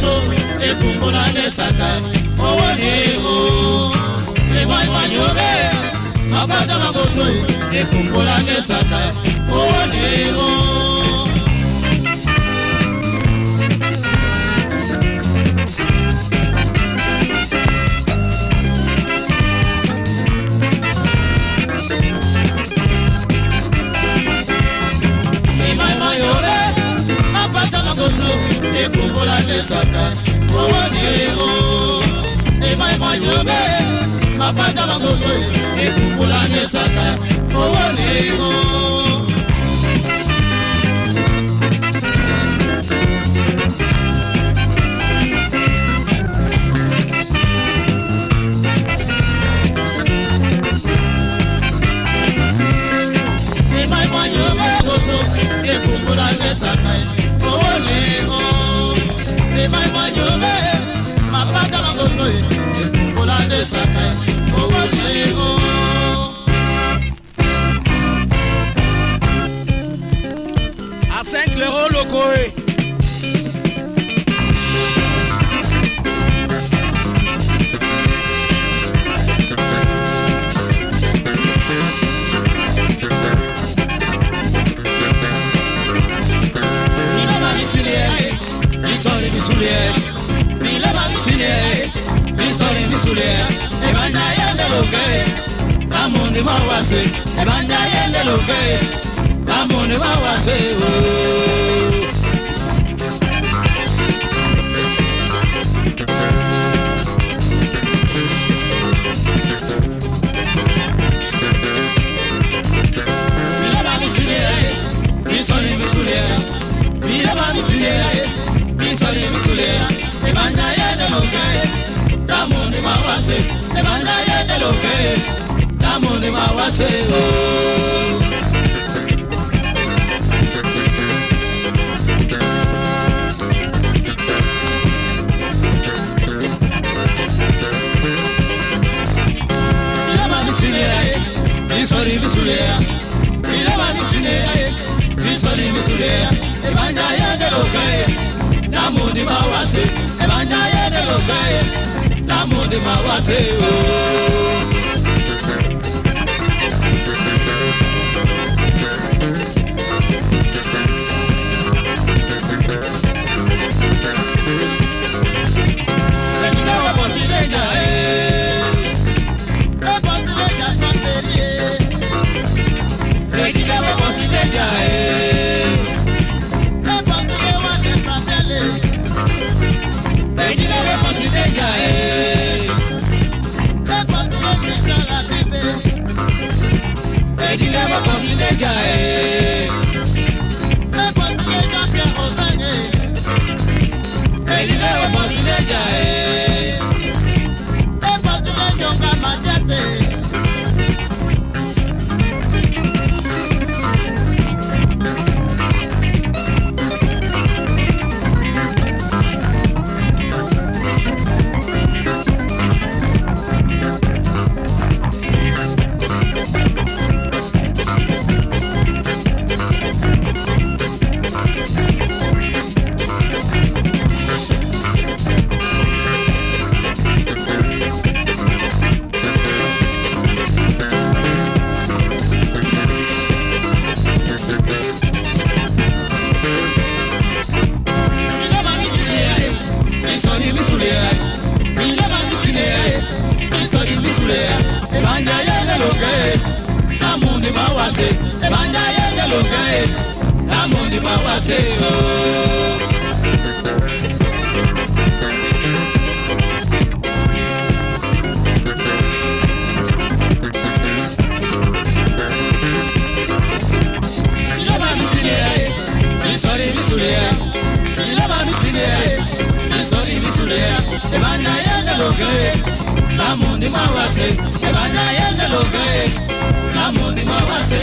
makoso ekumbola nesaka owaneo emai manyobe mapata makoso ekumbola nesaka owaneo ekumbola nesaka owaneo emai manyobe mapata makoso ekumbola nesaka owaneo emai manyobe makoso ekumbola nesaka owaneo emai manyobe mapata makoso ekumbola nesaka owaneo à 5 euros le coe. Ebanda yende loge, amundi mawase. Ebanda yende loge, amundi mawase. Milaba misule, misole misule, milaba misule, misole misule. Ebanda yende loge. Damundi mawase, ebanda yende loge, damundi mawase oh. Milaba misile, misori misule, milaba misile, misori misule, ebanda yende loge, damundi mawase, ebanda yende loge. L'amour de ma voiture L'amour mawase oh. L'amour mawase,